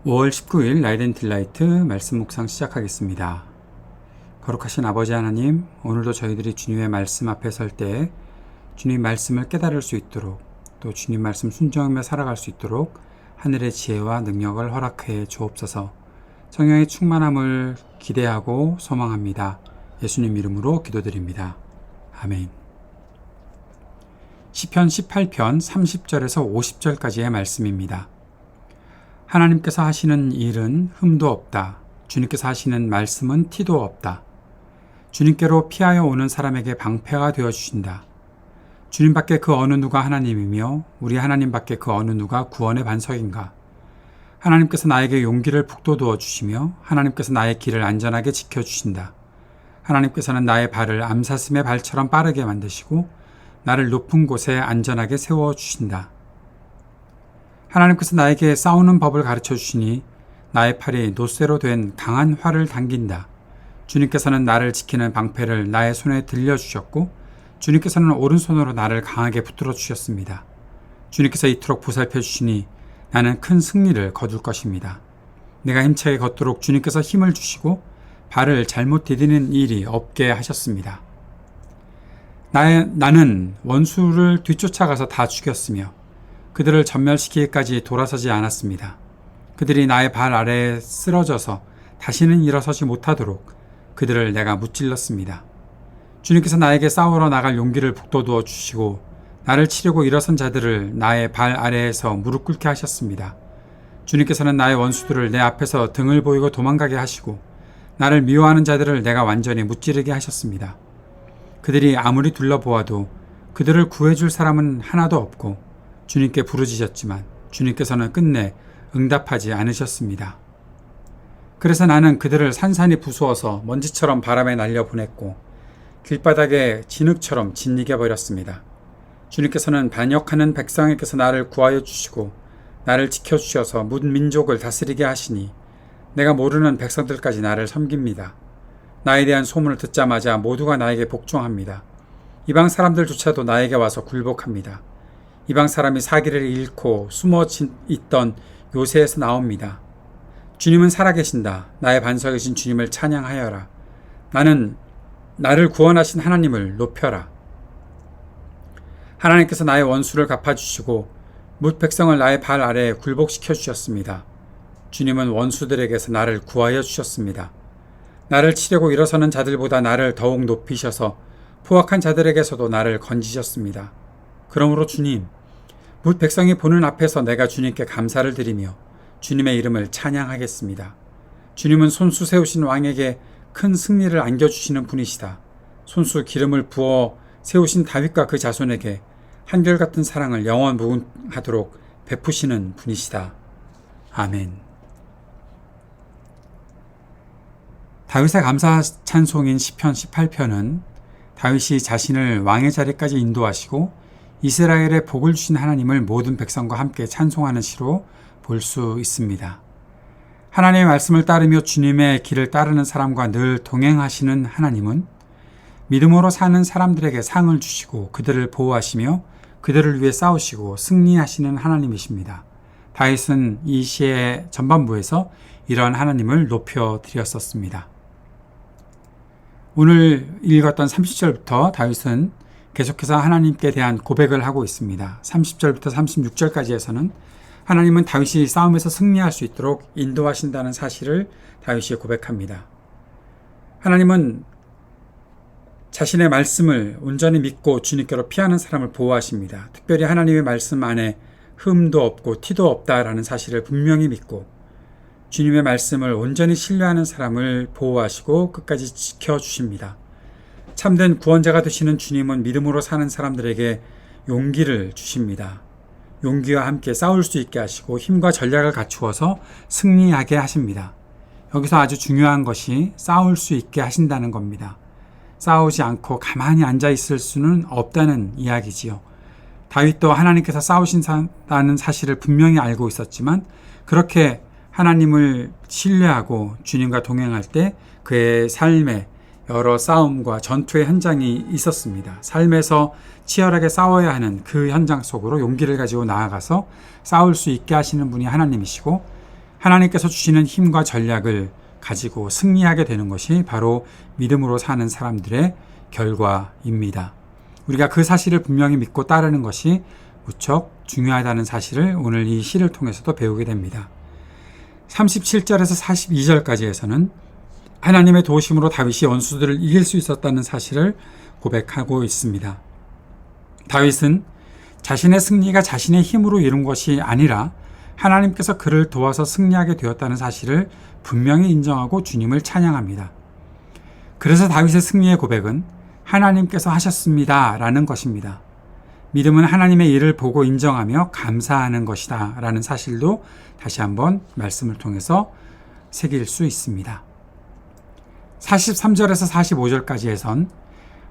5월 19일 라이덴 딜라이트 말씀 묵상 시작하겠습니다. 거룩하신 아버지 하나님, 오늘도 저희들이 주님의 말씀 앞에 설 때 주님 말씀을 깨달을 수 있도록, 또 주님 말씀 순종하며 살아갈 수 있도록 하늘의 지혜와 능력을 허락해 주옵소서. 성령의 충만함을 기대하고 소망합니다. 예수님 이름으로 기도드립니다. 아멘. 시편 18편 30절에서 50절까지의 말씀입니다. 하나님께서 하시는 일은 흠도 없다. 주님께서 하시는 말씀은 티도 없다. 주님께로 피하여 오는 사람에게 방패가 되어주신다. 주님밖에 그 어느 누가 하나님이며 우리 하나님밖에 그 어느 누가 구원의 반석인가. 하나님께서 나에게 용기를 북돋워 주시며 하나님께서 나의 길을 안전하게 지켜주신다. 하나님께서는 나의 발을 암사슴의 발처럼 빠르게 만드시고 나를 높은 곳에 안전하게 세워주신다. 하나님께서 나에게 싸우는 법을 가르쳐 주시니 나의 팔이 노쇠로 된 강한 활을 당긴다. 주님께서는 나를 지키는 방패를 나의 손에 들려주셨고 주님께서는 오른손으로 나를 강하게 붙들어 주셨습니다. 주님께서 이토록 보살펴 주시니 나는 큰 승리를 거둘 것입니다. 내가 힘차게 걷도록 주님께서 힘을 주시고 발을 잘못 디디는 일이 없게 하셨습니다. 나는 원수를 뒤쫓아가서 다 죽였으며 그들을 전멸시키기까지 돌아서지 않았습니다. 그들이 나의 발 아래에 쓰러져서 다시는 일어서지 못하도록 그들을 내가 무찔렀습니다. 주님께서 나에게 싸우러 나갈 용기를 북돋워 주시고 나를 치려고 일어선 자들을 나의 발 아래에서 무릎 꿇게 하셨습니다. 주님께서는 나의 원수들을 내 앞에서 등을 보이고 도망가게 하시고 나를 미워하는 자들을 내가 완전히 무찌르게 하셨습니다. 그들이 아무리 둘러보아도 그들을 구해줄 사람은 하나도 없고 주님께 부르짖었지만 주님께서는 끝내 응답하지 않으셨습니다. 그래서 나는 그들을 산산이 부수어서 먼지처럼 바람에 날려보냈고 길바닥에 진흙처럼 짓이겨 버렸습니다. 주님께서는 반역하는 백성에게서 나를 구하여 주시고 나를 지켜주셔서 문 민족을 다스리게 하시니 내가 모르는 백성들까지 나를 섬깁니다. 나에 대한 소문을 듣자마자 모두가 나에게 복종합니다. 이방 사람들조차도 나에게 와서 굴복합니다. 이방 사람이 사기를 잃고 숨어 있던 요새에서 나옵니다. 주님은 살아계신다. 나의 반석이신 주님을 찬양하여라. 나를 구원하신 하나님을 높여라. 하나님께서 나의 원수를 갚아주시고 뭇 백성을 나의 발 아래에 굴복시켜 주셨습니다. 주님은 원수들에게서 나를 구하여 주셨습니다. 나를 치려고 일어서는 자들보다 나를 더욱 높이셔서 포악한 자들에게서도 나를 건지셨습니다. 그러므로 주님, 뭇 백성이 보는 앞에서 내가 주님께 감사를 드리며 주님의 이름을 찬양하겠습니다. 주님은 손수 세우신 왕에게 큰 승리를 안겨주시는 분이시다. 손수 기름을 부어 세우신 다윗과 그 자손에게 한결같은 사랑을 영원 무궁하도록 베푸시는 분이시다. 아멘. 다윗의 감사 찬송인 시편 18편은 다윗이 자신을 왕의 자리까지 인도하시고 이스라엘에 복을 주신 하나님을 모든 백성과 함께 찬송하는 시로 볼 수 있습니다. 하나님의 말씀을 따르며 주님의 길을 따르는 사람과 늘 동행하시는 하나님은 믿음으로 사는 사람들에게 상을 주시고 그들을 보호하시며 그들을 위해 싸우시고 승리하시는 하나님이십니다. 다윗은 이 시의 전반부에서 이러한 하나님을 높여드렸었습니다. 오늘 읽었던 30절부터 다윗은 계속해서 하나님께 대한 고백을 하고 있습니다. 30절부터 36절까지에서는 하나님은 다윗이 싸움에서 승리할 수 있도록 인도하신다는 사실을 다윗이 고백합니다. 하나님은 자신의 말씀을 온전히 믿고 주님께로 피하는 사람을 보호하십니다. 특별히 하나님의 말씀 안에 흠도 없고 티도 없다라는 사실을 분명히 믿고 주님의 말씀을 온전히 신뢰하는 사람을 보호하시고 끝까지 지켜주십니다. 참된 구원자가 되시는 주님은 믿음으로 사는 사람들에게 용기를 주십니다. 용기와 함께 싸울 수 있게 하시고 힘과 전략을 갖추어서 승리하게 하십니다. 여기서 아주 중요한 것이 싸울 수 있게 하신다는 겁니다. 싸우지 않고 가만히 앉아 있을 수는 없다는 이야기지요. 다윗도 하나님께서 싸우신다는 사실을 분명히 알고 있었지만 그렇게 하나님을 신뢰하고 주님과 동행할 때 그의 삶에 여러 싸움과 전투의 현장이 있었습니다. 삶에서 치열하게 싸워야 하는 그 현장 속으로 용기를 가지고 나아가서 싸울 수 있게 하시는 분이 하나님이시고 하나님께서 주시는 힘과 전략을 가지고 승리하게 되는 것이 바로 믿음으로 사는 사람들의 결과입니다. 우리가 그 사실을 분명히 믿고 따르는 것이 무척 중요하다는 사실을 오늘 이 시를 통해서도 배우게 됩니다. 37절에서 42절까지에서는 하나님의 도우심으로 다윗이 원수들을 이길 수 있었다는 사실을 고백하고 있습니다. 다윗은 자신의 승리가 자신의 힘으로 이룬 것이 아니라 하나님께서 그를 도와서 승리하게 되었다는 사실을 분명히 인정하고 주님을 찬양합니다. 그래서 다윗의 승리의 고백은 하나님께서 하셨습니다 라는 것입니다. 믿음은 하나님의 일을 보고 인정하며 감사하는 것이다 라는 사실도 다시 한번 말씀을 통해서 새길 수 있습니다. 43절에서 45절까지에선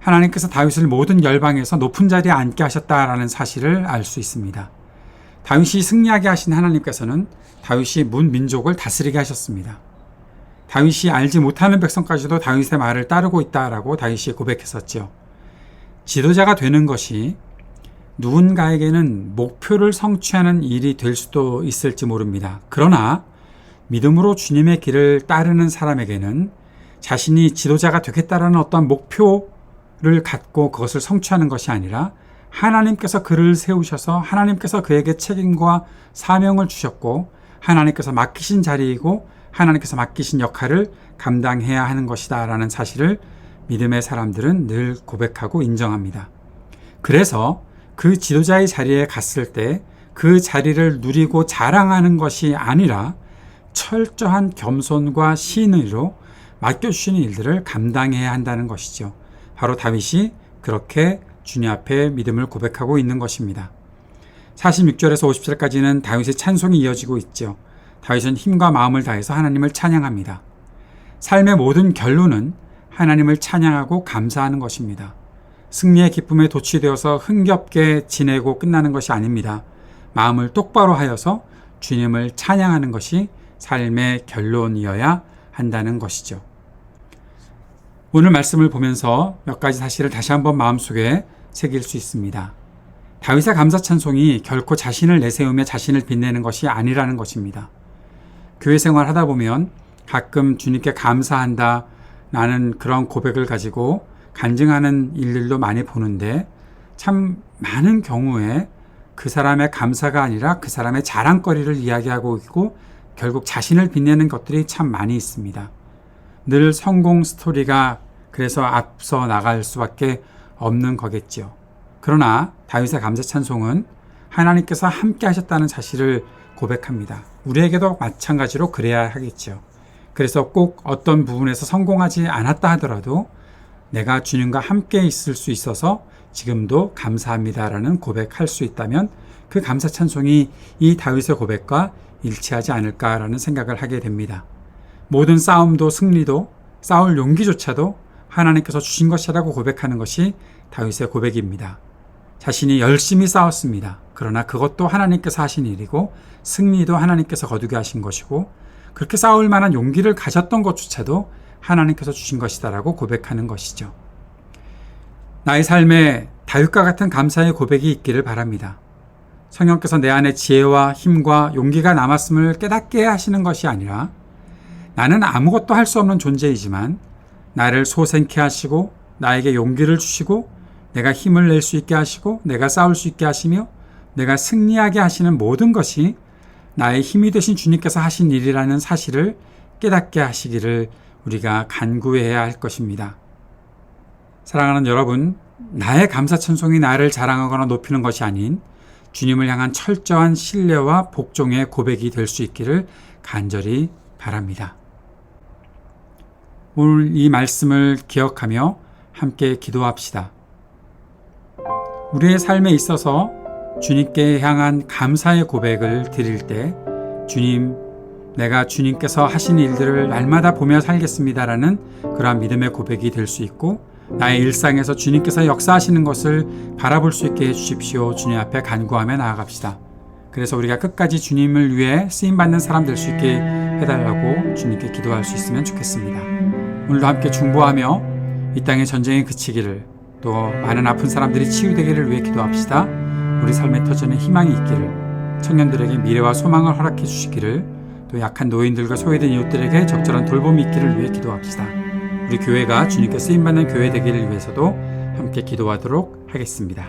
하나님께서 다윗을 모든 열방에서 높은 자리에 앉게 하셨다라는 사실을 알 수 있습니다. 다윗이 승리하게 하신 하나님께서는 다윗이 문 민족을 다스리게 하셨습니다. 다윗이 알지 못하는 백성까지도 다윗의 말을 따르고 있다라고 다윗이 고백했었죠. 지도자가 되는 것이 누군가에게는 목표를 성취하는 일이 될 수도 있을지 모릅니다. 그러나 믿음으로 주님의 길을 따르는 사람에게는 자신이 지도자가 되겠다라는 어떤 목표를 갖고 그것을 성취하는 것이 아니라 하나님께서 그를 세우셔서 하나님께서 그에게 책임과 사명을 주셨고 하나님께서 맡기신 자리이고 하나님께서 맡기신 역할을 감당해야 하는 것이다 라는 사실을 믿음의 사람들은 늘 고백하고 인정합니다. 그래서 그 지도자의 자리에 갔을 때 그 자리를 누리고 자랑하는 것이 아니라 철저한 겸손과 신의로 맡겨주시는 일들을 감당해야 한다는 것이죠. 바로 다윗이 그렇게 주님 앞에 믿음을 고백하고 있는 것입니다. 46절에서 50절까지는 다윗의 찬송이 이어지고 있죠. 다윗은 힘과 마음을 다해서 하나님을 찬양합니다. 삶의 모든 결론은 하나님을 찬양하고 감사하는 것입니다. 승리의 기쁨에 도취되어서 흥겹게 지내고 끝나는 것이 아닙니다. 마음을 똑바로 하여서 주님을 찬양하는 것이 삶의 결론이어야 한다는 것이죠. 오늘 말씀을 보면서 몇 가지 사실을 다시 한번 마음속에 새길 수 있습니다. 다윗의 감사 찬송이 결코 자신을 내세우며 자신을 빛내는 것이 아니라는 것입니다. 교회 생활 하다 보면 가끔 주님께 감사한다 라는 그런 고백을 가지고 간증하는 일들도 많이 보는데 참 많은 경우에 그 사람의 감사가 아니라 그 사람의 자랑거리를 이야기하고 있고 결국 자신을 빛내는 것들이 참 많이 있습니다. 늘 성공 스토리가 그래서 앞서 나갈 수밖에 없는 거겠죠. 그러나 다윗의 감사 찬송은 하나님께서 함께 하셨다는 사실을 고백합니다. 우리에게도 마찬가지로 그래야 하겠죠. 그래서 꼭 어떤 부분에서 성공하지 않았다 하더라도 내가 주님과 함께 있을 수 있어서 지금도 감사합니다라는 고백할 수 있다면 그 감사 찬송이 이 다윗의 고백과 일치하지 않을까라는 생각을 하게 됩니다. 모든 싸움도 승리도 싸울 용기조차도 하나님께서 주신 것이라고 고백하는 것이 다윗의 고백입니다. 자신이 열심히 싸웠습니다. 그러나 그것도 하나님께서 하신 일이고 승리도 하나님께서 거두게 하신 것이고 그렇게 싸울 만한 용기를 가졌던 것조차도 하나님께서 주신 것이다라고 고백하는 것이죠. 나의 삶에 다윗과 같은 감사의 고백이 있기를 바랍니다. 성령께서 내 안에 지혜와 힘과 용기가 남았음을 깨닫게 하시는 것이 아니라 나는 아무것도 할 수 없는 존재이지만 나를 소생케 하시고 나에게 용기를 주시고 내가 힘을 낼 수 있게 하시고 내가 싸울 수 있게 하시며 내가 승리하게 하시는 모든 것이 나의 힘이 되신 주님께서 하신 일이라는 사실을 깨닫게 하시기를 우리가 간구해야 할 것입니다. 사랑하는 여러분, 나의 감사 찬송이 나를 자랑하거나 높이는 것이 아닌 주님을 향한 철저한 신뢰와 복종의 고백이 될 수 있기를 간절히 바랍니다. 오늘 이 말씀을 기억하며 함께 기도합시다. 우리의 삶에 있어서 주님께 향한 감사의 고백을 드릴 때 주님, 내가 주님께서 하신 일들을 날마다 보며 살겠습니다라는 그러한 믿음의 고백이 될 수 있고 나의 일상에서 주님께서 역사하시는 것을 바라볼 수 있게 해주십시오. 주님 앞에 간구하며 나아갑시다. 그래서 우리가 끝까지 주님을 위해 쓰임받는 사람 될 수 있게 해달라고 주님께 기도할 수 있으면 좋겠습니다. 오늘도 함께 중보하며 이 땅의 전쟁이 그치기를 또 많은 아픈 사람들이 치유되기를 위해 기도합시다. 우리 삶에 터지는 희망이 있기를 청년들에게 미래와 소망을 허락해 주시기를 또 약한 노인들과 소외된 이웃들에게 적절한 돌봄이 있기를 위해 기도합시다. 우리 교회가 주님께 쓰임받는 교회 되기를 위해서도 함께 기도하도록 하겠습니다.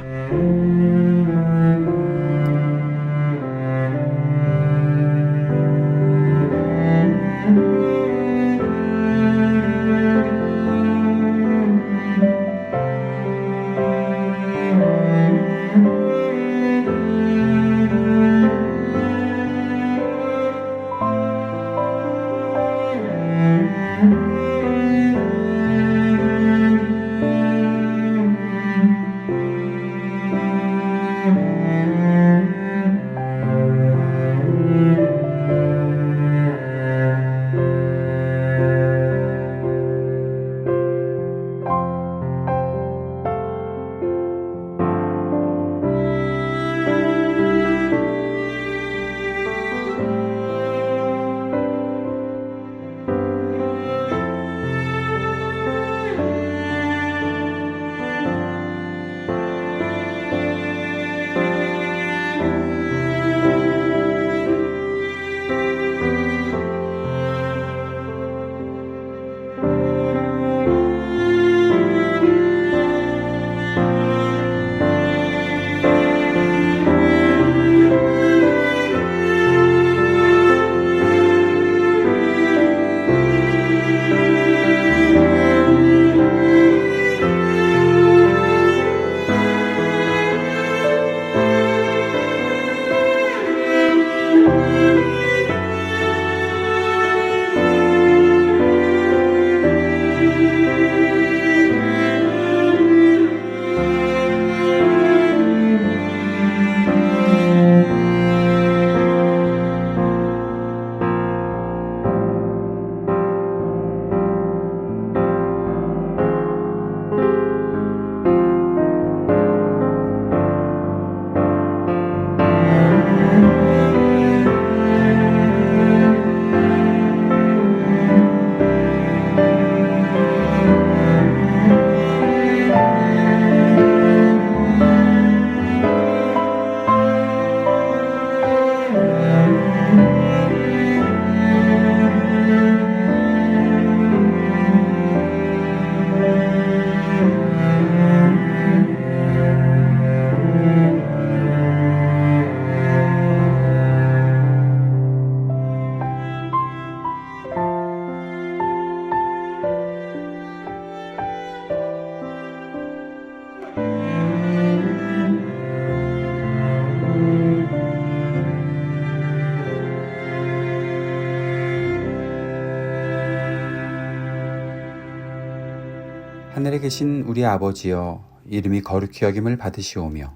하늘에 계신 우리 아버지여, 이름이 거룩히 여김을 받으시오며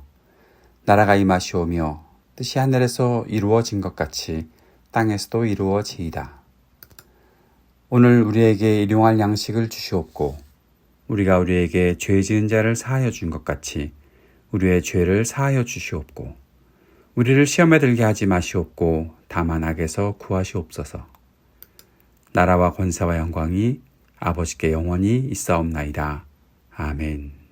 나라가 임하시오며 뜻이 하늘에서 이루어진 것 같이 땅에서도 이루어지이다. 오늘 우리에게 일용할 양식을 주시옵고 우리가 우리에게 죄 지은 자를 사하여 준 것 같이 우리의 죄를 사하여 주시옵고 우리를 시험에 들게 하지 마시옵고 다만 악에서 구하시옵소서. 나라와 권세와 영광이 아버지께 영원히 있사옵나이다. 아멘.